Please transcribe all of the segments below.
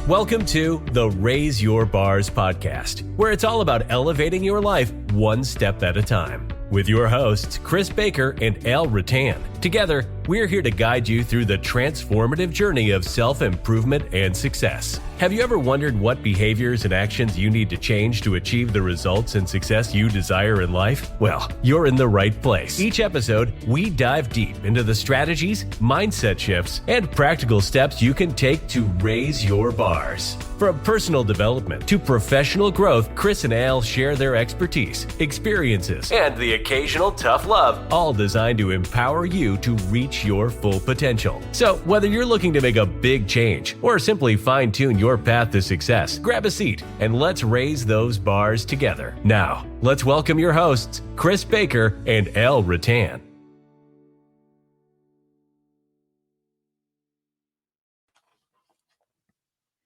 Welcome to the Raise Your Bars podcast, where it's all about elevating your life one step at a time. With your hosts, Chris Baker and Ruttan. Together, we're here to guide you through the transformative journey of self-improvement and success. Have you ever wondered what behaviors and actions you need to change to achieve the results and success you desire in life? Well, you're in the right place. Each episode, we dive deep into the strategies, mindset shifts, and practical steps you can take to raise your bars. From personal development to professional growth, Chris and Al share their expertise, experiences, and the occasional tough love, all designed to empower you to reach your full potential. So, whether you're looking to make a big change or simply fine-tune your path to success, grab a seat and let's raise those bars together. Now, let's welcome your hosts, Chris Baker and Al Ruttan.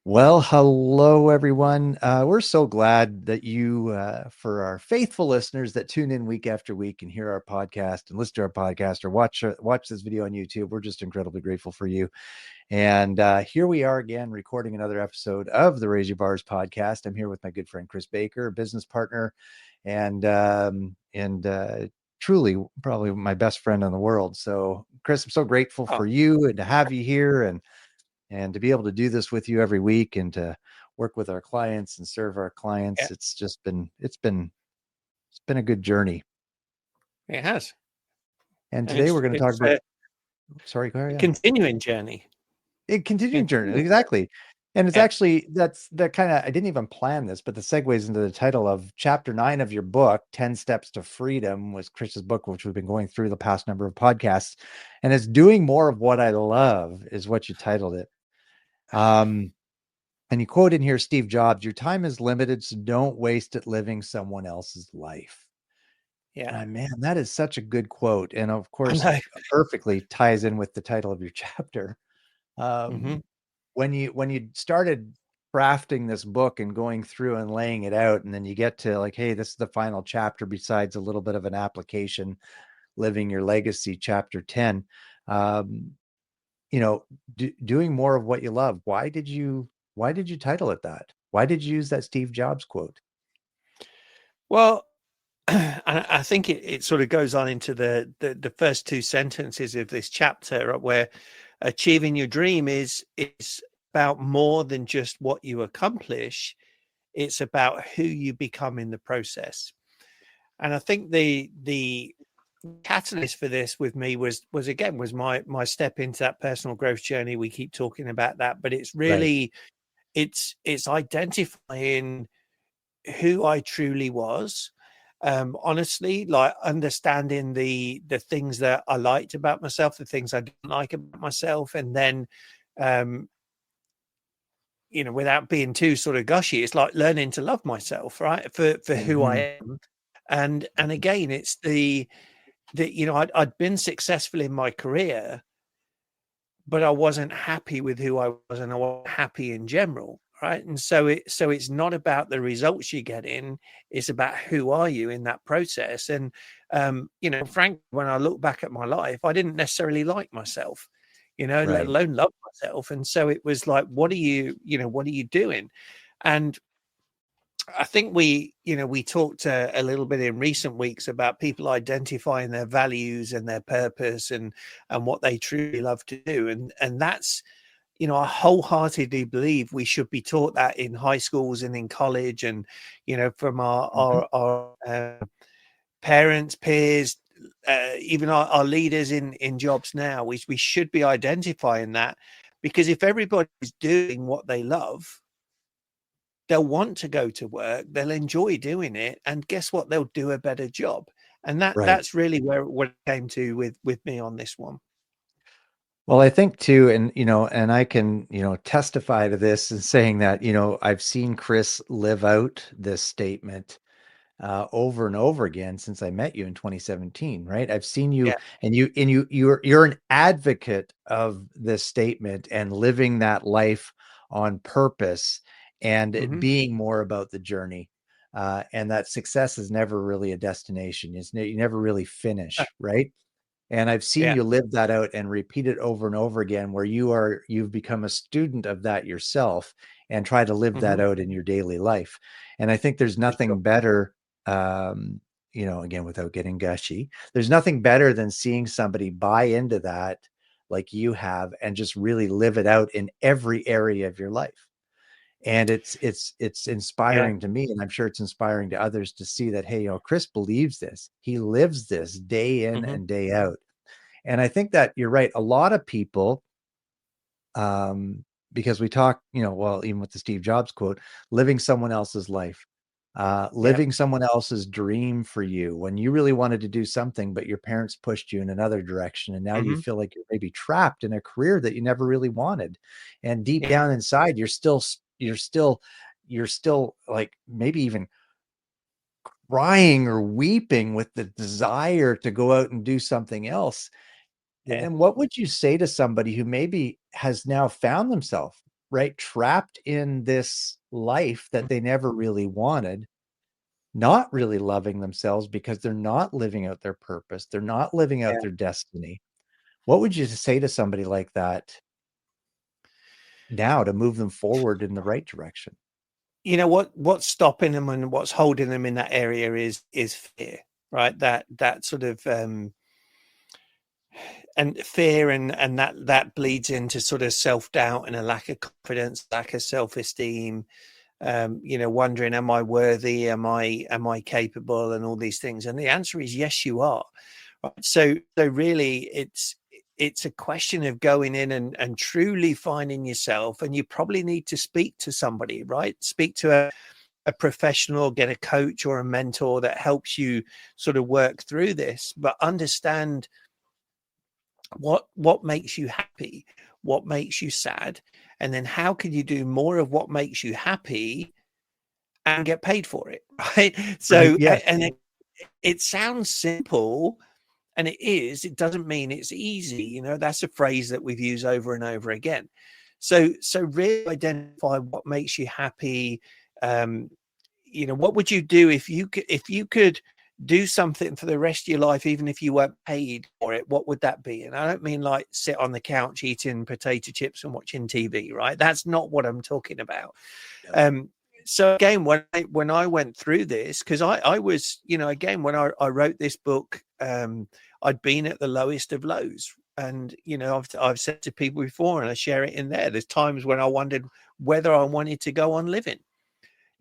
Well, hello, everyone. We're so glad that you, for our faithful listeners that tune in week after week and hear our podcast and listen to our podcast or watch this video on YouTube, we're just incredibly grateful for you. And here we are again, recording another episode of the Raise Your Bars podcast. I'm here with my good friend, Chris Baker, a business partner, and truly probably my best friend in the world. So, Chris, I'm so grateful for you and to have you here and to be able to do this with you every week and to work with our clients and serve our clients. Yeah. It's been a good journey. It has. And today we're going to talk about, continuing journey. Continuing journey. Exactly. And it's actually, that's that kind of, I didn't even plan this, but the segues into the title of chapter 9 of your book, 10 Steps to Freedom, was Chris's book, which we've been going through the past number of podcasts. And it's Doing More of What I Love is what you titled it. And you quote in here, Steve Jobs, "Your time is limited, so don't waste it living someone else's life." Yeah, man, that is such a good quote. And of course, perfectly ties in with the title of your chapter. When you started crafting this book and going through and laying it out, and then you get to like, hey, this is the final chapter besides a little bit of an application, living your legacy, chapter 10, doing more of what you love. Why did you title it that? Why did you use that Steve Jobs quote? Well, I think it sort of goes on into the first two sentences of this chapter, where achieving your dream is about more than just what you accomplish. It's about who you become in the process. And I think the catalyst for this with me was my step into that personal growth journey. We keep talking about that, but it's really it's identifying who I truly was. Honestly, like understanding the things that I liked about myself, the things I didn't like about myself, and then without being too sort of gushy, it's like learning to love myself, right, for who I am. And again, it's I'd been successful in my career, but I wasn't happy with who I was, and I wasn't happy in general, right? And so it's not about the results you get in; it's about who are you in that process. And frankly, when I look back at my life, I didn't necessarily like myself, let alone love myself. And so it was like, what are you doing? And I think we talked a little bit in recent weeks about people identifying their values and their purpose and what they truly love to do. And that's, I wholeheartedly believe we should be taught that in high schools and in college and, from our parents, peers, even our leaders in jobs now. We should be identifying that, because if everybody's doing what they love, they'll want to go to work, they'll enjoy doing it, and guess what? They'll do a better job. And that's really what it came to with me on this one. Well, I think too, and I can, testify to this and saying that, I've seen Chris live out this statement over and over again since I met you in 2017, right? I've seen you, and you're an advocate of this statement and living that life on purpose, and it being more about the journey, and that success is never really a destination. You never really finish, right? And I've seen Yeah. you live that out and repeat it over and over again, where you've become a student of that yourself and try to live that out in your daily life. And I think there's nothing better, again, without getting gushy, there's nothing better than seeing somebody buy into that like you have and just really live it out in every area of your life. And it's inspiring to me, and I'm sure it's inspiring to others to see that, hey, Chris believes this. He lives this day in and day out. And I think that you're right. A lot of people, because we talk, even with the Steve Jobs quote, living someone else's life, living someone else's dream for you when you really wanted to do something, but your parents pushed you in another direction. And now you feel like you're maybe trapped in a career that you never really wanted. And deep down inside, you're still like maybe even crying or weeping with the desire to go out and do something else. Yeah. And what would you say to somebody who maybe has now found themselves, right, trapped in this life that they never really wanted, not really loving themselves because they're not living out their purpose, they're not living out their destiny? What would you say to somebody like that now to move them forward in the right direction? What's stopping them and what's holding them in that area is fear, right? That sort of and fear and that bleeds into sort of self-doubt and a lack of confidence, lack of self-esteem, wondering, am I worthy, am I capable, and all these things. And the answer is yes, you are. Right? So really it's a question of going in and truly finding yourself. And you probably need to speak to somebody, right? Speak to a professional, get a coach or a mentor that helps you sort of work through this, but understand what makes you happy, what makes you sad, and then how can you do more of what makes you happy and get paid for it, right? So, Yes. and it sounds simple, and it is. It doesn't mean it's easy. That's a phrase that we've used over and over again. So really identify what makes you happy. What would you do if you could do something for the rest of your life, even if you weren't paid for it? What would that be? And I don't mean like sit on the couch eating potato chips and watching TV, right? That's not what I'm talking about. No. So again, when I went through this, because I was, again, when I wrote this book, I'd been at the lowest of lows. And, I've said to people before, and I share it in there, there's times when I wondered whether I wanted to go on living,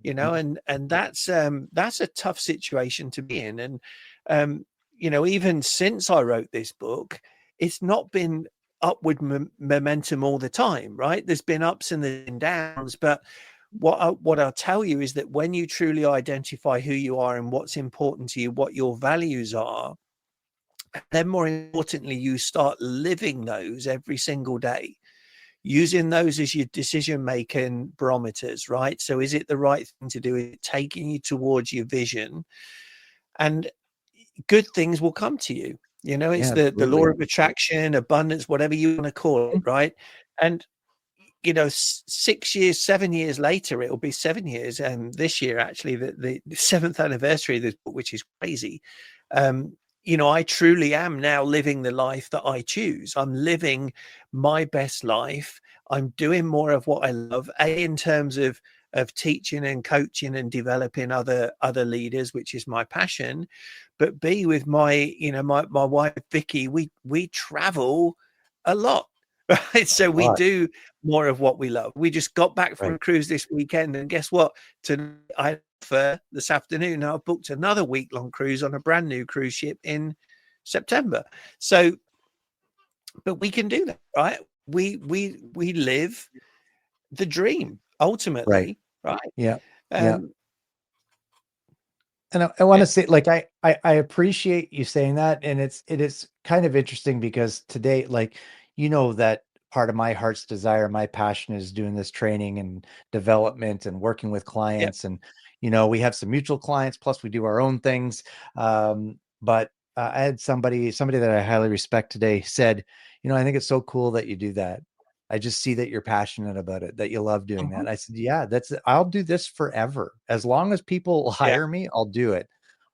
and that's a tough situation to be in. And, even since I wrote this book, it's not been upward momentum all the time, right? There's been ups and downs, but what I'll tell you is that when you truly identify who you are and what's important to you, what your values are, then more importantly, you start living those every single day, using those as your decision making barometers, right? So is it the right thing to do? Is it taking you towards your vision? And good things will come to you. It's the law of attraction, abundance, whatever you want to call it, right? And 6 years, 7 years later, it'll be 7 years. And this year, actually, the 7th anniversary of this book, which is crazy. I truly am now living the life that I choose. I'm living my best life. I'm doing more of what I love, in terms of teaching and coaching and developing other leaders, which is my passion. But B, with my my wife Vicky, we travel a lot. Right. So we do more of what we love. We just got back from a cruise this weekend. And guess what? For this afternoon, I've booked another week-long cruise on a brand new cruise ship in September. So, but we can do that, right? We live the dream ultimately, right? Yeah. And I want to say, like, I appreciate you saying that. And it is kind of interesting because today, like, that part of my heart's desire, my passion is doing this training and development and working with clients. And, we have some mutual clients, plus we do our own things. But I had somebody that I highly respect today said, I think it's so cool that you do that. I just see that you're passionate about it, that you love doing that. I said, yeah, I'll do this forever. As long as people hire me, I'll do it.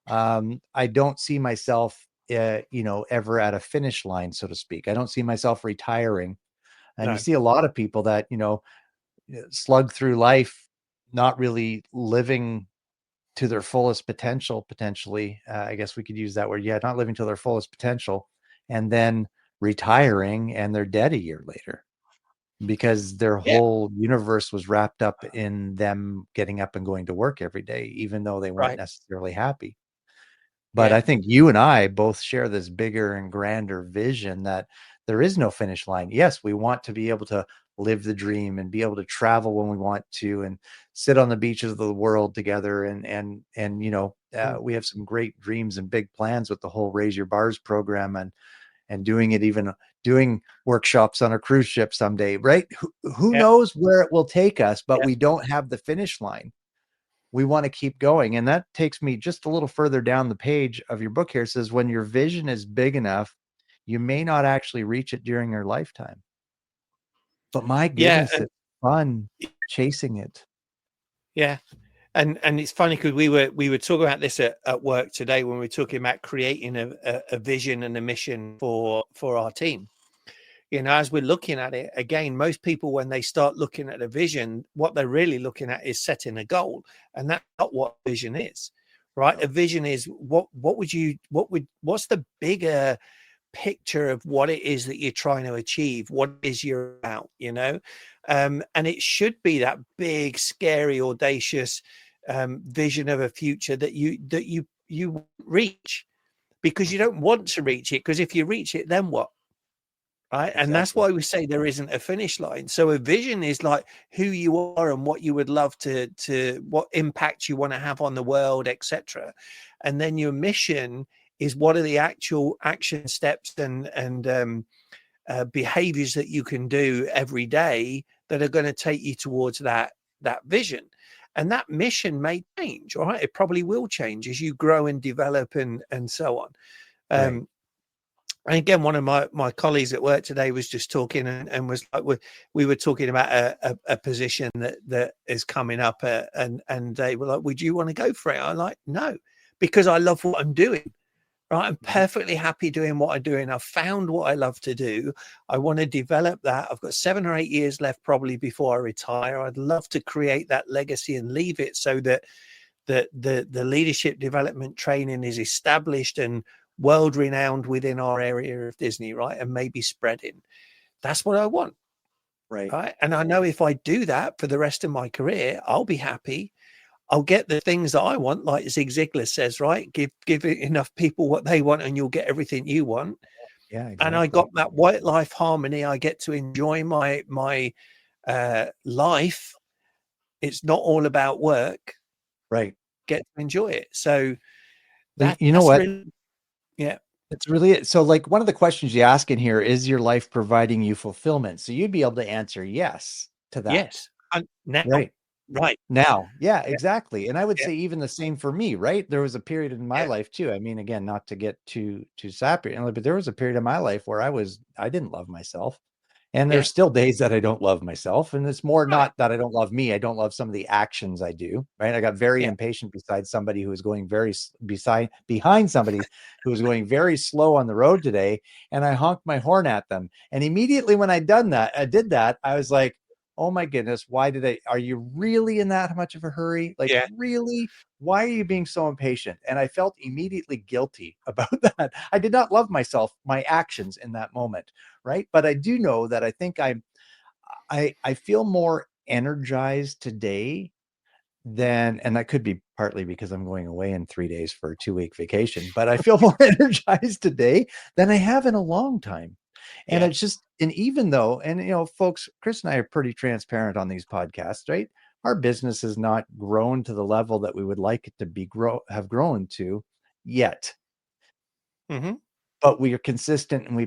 I don't see myself ever at a finish line, so to speak. I don't see myself retiring. And No. you see a lot of people that, slug through life, not really living to their fullest potential, potentially. I guess we could use that word. Yeah, not living to their fullest potential, and then retiring, and they're dead a year later because their Yeah. whole universe was wrapped up in them getting up and going to work every day, even though they weren't Right. necessarily happy. But Yeah. I think you and I both share this bigger and grander vision that there is no finish line. Yes, we want to be able to live the dream and be able to travel when we want to and sit on the beaches of the world together. And we have some great dreams and big plans with the whole Raise Your Bars program and doing workshops on a cruise ship someday, right? Who Yeah. knows where it will take us, but Yeah. we don't have the finish line. We want to keep going. And that takes me just a little further down the page of your book here. It says, when your vision is big enough, you may not actually reach it during your lifetime. But my Yeah. goodness, it's fun chasing it. Yeah. And it's funny because we were talking about this at work today when we were talking about creating a vision and a mission for our team. As we're looking at it again, most people, when they start looking at a vision, what they're really looking at is setting a goal, and that's not what vision is, right? A vision is what's the bigger picture of what it is that you're trying to achieve, what is you're about, and it should be that big, scary, audacious vision of a future that you reach, because you don't want to reach it, because if you reach it, then what? Right. Exactly. And that's why we say there isn't a finish line. So a vision is like who you are and what you would love to what impact you want to have on the world, etc. And then your mission is what are the actual action steps and behaviors that you can do every day that are going to take you towards that vision. And that mission may change. All right. It probably will change as you grow and develop and so on. Right. And again, one of my colleagues at work today was just talking and was like, we were talking about a position that is coming up, and they were like, "Would you want to go for it?" I'm like, "No," because I love what I'm doing. Right, I'm perfectly happy doing what I'm doing. I've found what I love to do. I want to develop that. I've got 7 or 8 years left probably before I retire. I'd love to create that legacy and leave it so that the leadership development training is established and world renowned within our area of Disney, right? And maybe spreading. That's what I want. Right. And I know if I do that for the rest of my career, I'll be happy. I'll get the things that I want, like Zig Ziglar says, right? Give enough people what they want and you'll get everything you want. Yeah, exactly. And I got that white life harmony. I get to enjoy my life. It's not all about work. Right. Get to enjoy it. So what? Really, yeah. It's really so. Like, one of the questions you ask in here is your life providing you fulfillment? So you'd be able to answer yes to that. Yes. Now, right. Now. Yeah, exactly. And I would say even the same for me, right? There was a period in my life too. I mean, again, not to get too sappy, but there was a period in my life where I didn't love myself. And there's still days that I don't love myself. And it's more not that I don't love me. I don't love some of the actions I do. Right. I got very impatient beside somebody who was going behind somebody who was going very slow on the road today. And I honked my horn at them. And immediately when I did that, I was like, oh my goodness, are you really in that much of a hurry? Like, really? Why are you being so impatient? And I felt immediately guilty about that. I did not love myself, my actions in that moment. Right. But I do know that I think I feel more energized today and that could be partly because I'm going away in 3 days for a 2-week vacation, but I feel more energized today than I have in a long time. And it's just, and even though, and folks, Chris and I are pretty transparent on these podcasts, right? Our business has not grown to the level that we would like it to have grown to yet. Mm-hmm. But we are consistent and we're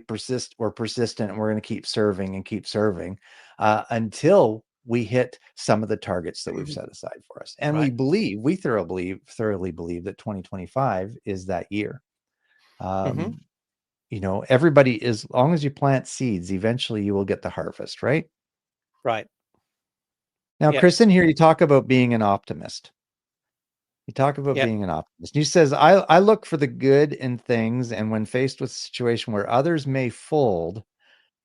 persistent, and we're going to keep serving until we hit some of the targets that we've set aside for us. And we thoroughly believe that 2025 is that year. Everybody, as long as you plant seeds, eventually you will get the harvest, right? Right. Now, Chris, in here, you talk about being an optimist. You talk about Yep. being an optimist. He says, I look for the good in things, and when faced with a situation where others may fold,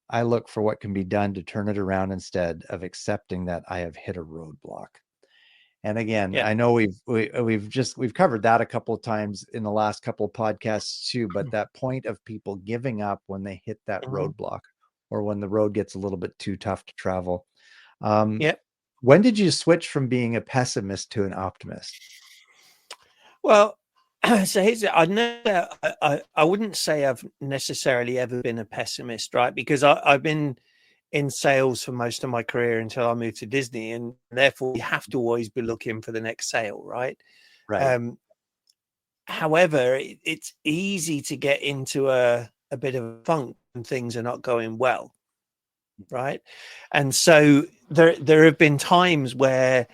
I look for what can be done to turn it around instead of accepting that I have hit a roadblock. And again, Yeah. I know we've covered that a couple of times in the last couple of podcasts too, but that point of people giving up when they hit that Mhm. roadblock or when the road gets a little bit too tough to travel. Um, Yep. when did you switch from being a pessimist to an optimist? Well, so here's I wouldn't say I've necessarily ever been a pessimist, right? Because I've been in sales for most of my career until I moved to Disney, and therefore you have to always be looking for the next sale, right? Right. Um, However, it's easy to get into a bit of a funk when things are not going well, right? And so there have been times where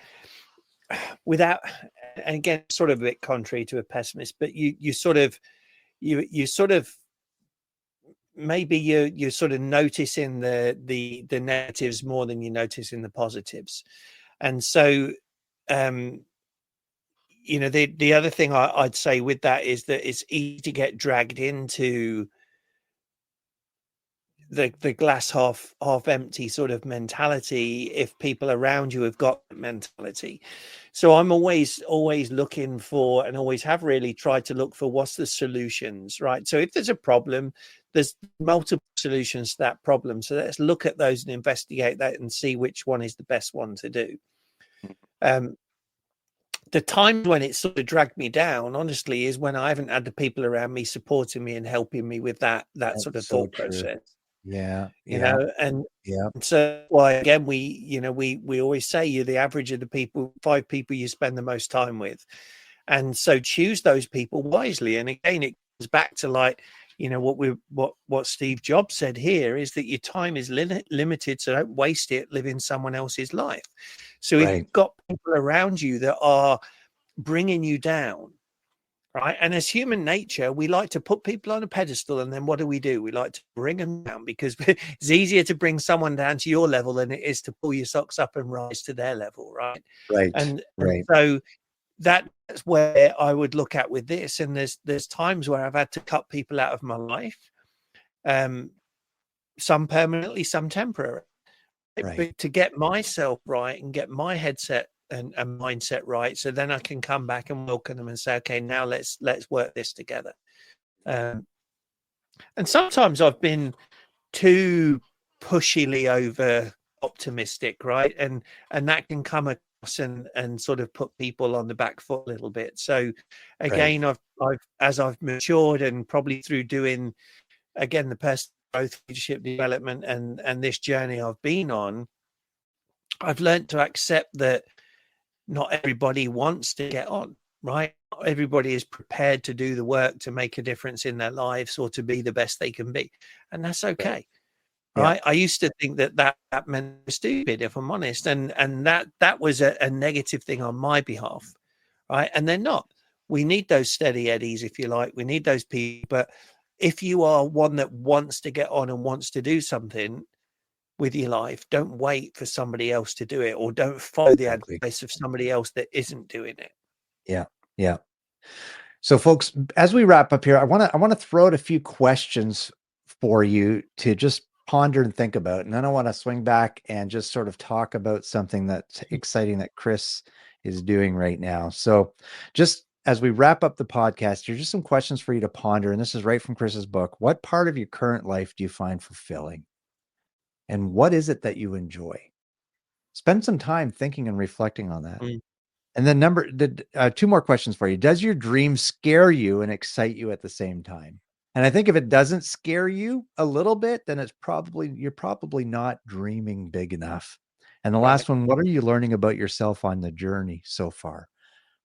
without, and again, sort of a bit contrary to a pessimist, but you sort of maybe you're sort of noticing the negatives more than you're noticing the positives. And so the other thing I'd say with that is that it's easy to get dragged into the glass half empty sort of mentality if people around you have got that mentality. So I'm always looking for, and always have really tried to look for, what's the solutions, right? So if there's a problem, there's multiple solutions to that problem, so let's look at those and investigate that and see which one is the best one to do. The times when it sort of dragged me down, honestly, is when I haven't had the people around me supporting me and helping me with that That's sort of so thought true. process. Yeah. You Yeah. know, and Yeah. so why again we always say you're the average of the 5 people you spend the most time with, and so choose those people wisely. And again, it comes back to, like, what Steve Jobs said here is that your time is limited, so don't waste it living someone else's life. So if Right. you've got people around you that are bringing you down, right? And as human nature, we like to put people on a pedestal, and then what do? We like to bring them down, because it's easier to bring someone down to your level than it is to pull your socks up and rise to their level, right? Right. And Right. so that's where I would look at with this. And there's times where I've had to cut people out of my life, some permanently, some temporary, Right. but to get myself right and get my headset and mindset right, so then I can come back and welcome them and say, okay, now let's work this together. And sometimes I've been too pushily over optimistic, right? And that can come across and sort of put people on the back foot a little bit. So Right. again, I've as I've matured, and probably through doing, again, the personal growth, leadership development, and this journey I've been on, I've learned to accept that not everybody wants to get on, right? Not everybody is prepared to do the work to make a difference in their lives or to be the best they can be. And that's Right. okay. Yeah. Right. I used to think that meant stupid, if I'm honest. And that was a negative thing on my behalf. Right. And they're not. We need those steady eddies, if you like. We need those people. But if you are one that wants to get on and wants to do something with your life, don't wait for somebody else to do it, or don't follow the Exactly. advice of somebody else that isn't doing it. Yeah. Yeah. So, folks, as we wrap up here, I want to throw out a few questions for you to just ponder and think about, and then I want to swing back and just sort of talk about something that's exciting that Chris is doing right now. So, just as we wrap up the podcast, here's just some questions for you to ponder, and this is right from Chris's book. What part of your current life do you find fulfilling, and what is it that you enjoy? Spend some time thinking and reflecting on that. Mm. And then two more questions for you. Does your dream scare you and excite you at the same time? And I think if it doesn't scare you a little bit, then you're probably not dreaming big enough. And the Right. last one, what are you learning about yourself on the journey so far?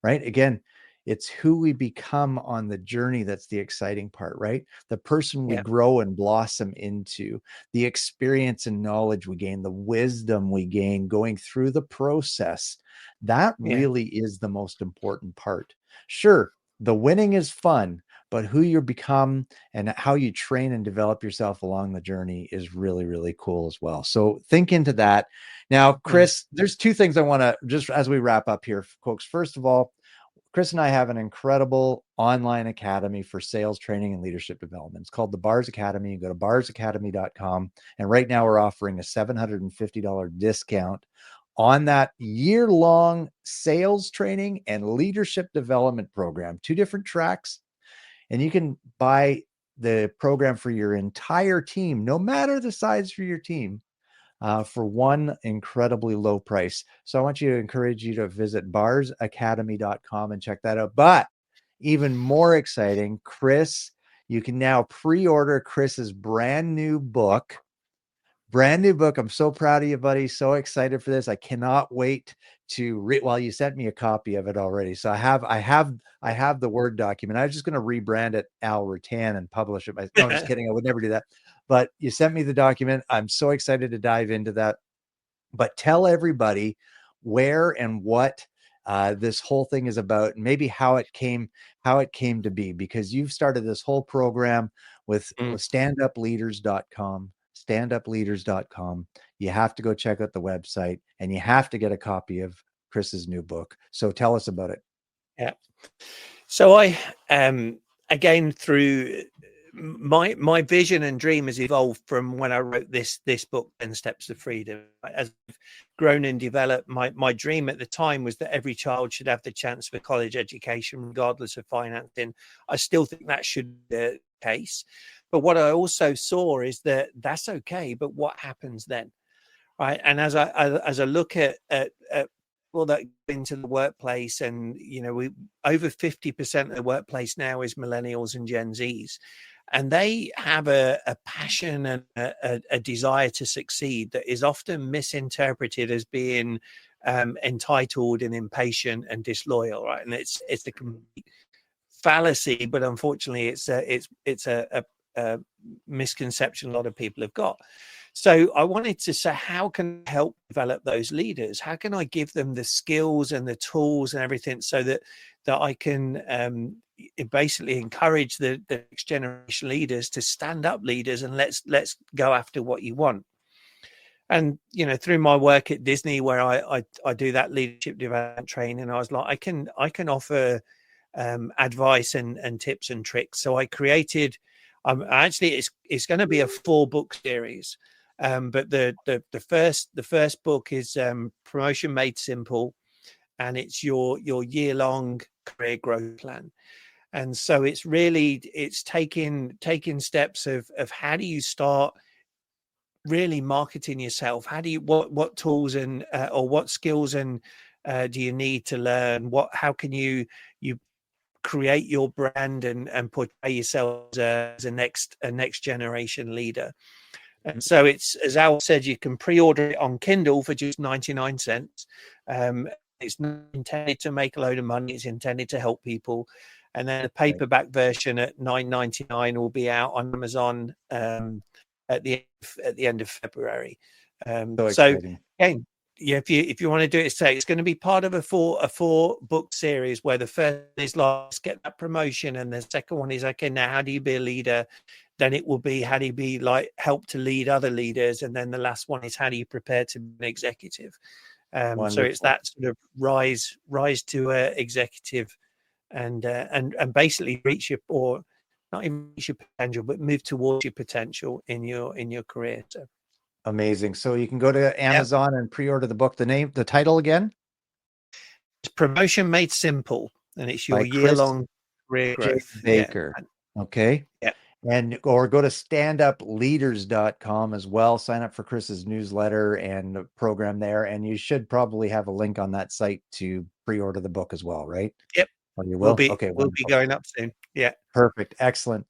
Right? Again, it's who we become on the journey that's the exciting part, right? The person we Yeah. grow and blossom into, the experience and knowledge we gain, the wisdom we gain going through the process. That Yeah. really is the most important part. Sure, the winning is fun, but who you become and how you train and develop yourself along the journey is really, really cool as well. So think into that. Now, Mm. Chris, there's two things I want to, just as we wrap up here, folks. First of all, Chris and I have an incredible online academy for sales training and leadership development. It's called the Bars Academy. You go to barsacademy.com. And right now we're offering a $750 discount on that year-long sales training and leadership development program, 2 different tracks. And you can buy the program for your entire team, no matter the size for your team, for one incredibly low price. So I want you to encourage you to visit barsacademy.com and check that out. But even more exciting, Chris, you can now pre-order Chris's brand new book. I'm so proud of you, buddy. So excited for this. I cannot wait to read. Well, you sent me a copy of it already. So I have the Word document. I was just going to rebrand it Al Ruttan and publish it. No, I'm just kidding. I would never do that. But you sent me the document. I'm so excited to dive into that. But tell everybody where and what this whole thing is about, and maybe how it came to be, because you've started this whole program with standupleaders.com. standupleaders.com. You have to go check out the website, and you have to get a copy of Chris's new book. So tell us about it. Yeah. So I, again, through my vision and dream has evolved from when I wrote this book, 10 Steps to Freedom. As I've grown and developed, my dream at the time was that every child should have the chance for college education, regardless of financing. I still think that should be the case. But what I also saw is that that's okay, but what happens then, right? And as I look at people that go into the workplace, and we over 50% of the workplace now is millennials and Gen Zs, and they have a passion and a desire to succeed that is often misinterpreted as being entitled and impatient and disloyal, right? And it's a complete fallacy, but unfortunately, it's a misconception a lot of people have got. So I wanted to say, how can I help develop those leaders? How can I give them the skills and the tools and everything so that I can basically encourage the next generation leaders to stand up leaders, and let's go after what you want. And through my work at Disney, where I do that leadership development training, I was like, I can offer advice and tips and tricks. So I created, actually it's going to be a 4-book series, but the first book is Promotion Made Simple, and it's your year-long career growth plan. And so it's taking steps of how do you start really marketing yourself? How do you, what tools and or what skills and do you need to learn? How can you create your brand and portray yourself as a next generation leader? And so it's, as Al said, you can pre-order it on Kindle for just 99 cents. It's not intended to make a load of money. It's intended to help people. And then the paperback version at $9.99 will be out on Amazon at the end of February. So again, if you want to do it, say it's going to be part of a four book series, where the first is like, let's get that promotion, and the second one is, okay, now how do you be a leader? Then it will be, how do you be help to lead other leaders? And then the last one is, how do you prepare to be an executive? So it's that sort of rise to executive, and basically reach your, or not even reach your potential, but move towards your potential in your career. So amazing. So you can go to Amazon and pre-order the book. The title again? It's Promotion Made Simple, and it's your year-long career growth. Baker. Yeah. Okay. Yeah. Or go to standupleaders.com as well. Sign up for Chris's newsletter and program there. And you should probably have a link on that site to pre-order the book as well, right? Yep. Or you will? We'll be going up soon. Yeah. Perfect. Excellent.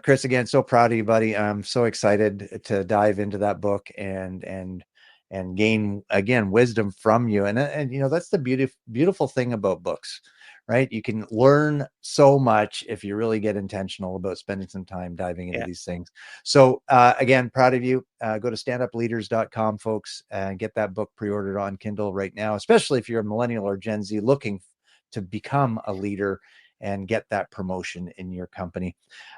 Chris, again, so proud of you, buddy. I'm so excited to dive into that book and gain, again, wisdom from you. And that's the beautiful thing about books, right? You can learn so much if you really get intentional about spending some time diving into these things. So again, proud of you. Go to standupleaders.com, folks, and get that book pre-ordered on Kindle right now, especially if you're a millennial or Gen Z looking to become a leader and get that promotion in your company.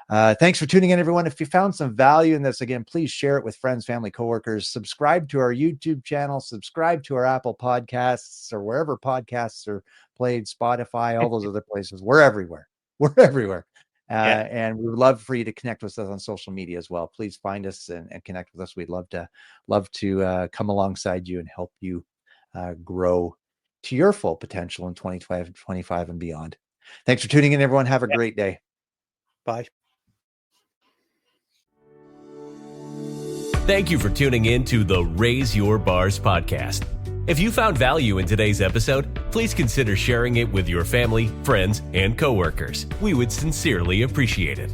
Thanks for tuning in, everyone. If you found some value in this, again, please share it with friends, family, coworkers. Subscribe to our YouTube channel. Subscribe to our Apple Podcasts or wherever podcasts are played, Spotify, all those other places. We're everywhere. We're everywhere. And we would love for you to connect with us on social media as well. Please find us and connect with us. We'd love to come alongside you and help you grow to your full potential in 2025 and beyond. Thanks for tuning in, everyone. Have a great day. Bye. Thank you for tuning in to the Raise Your Bars podcast. If you found value in today's episode, please consider sharing it with your family, friends, and coworkers. We would sincerely appreciate it.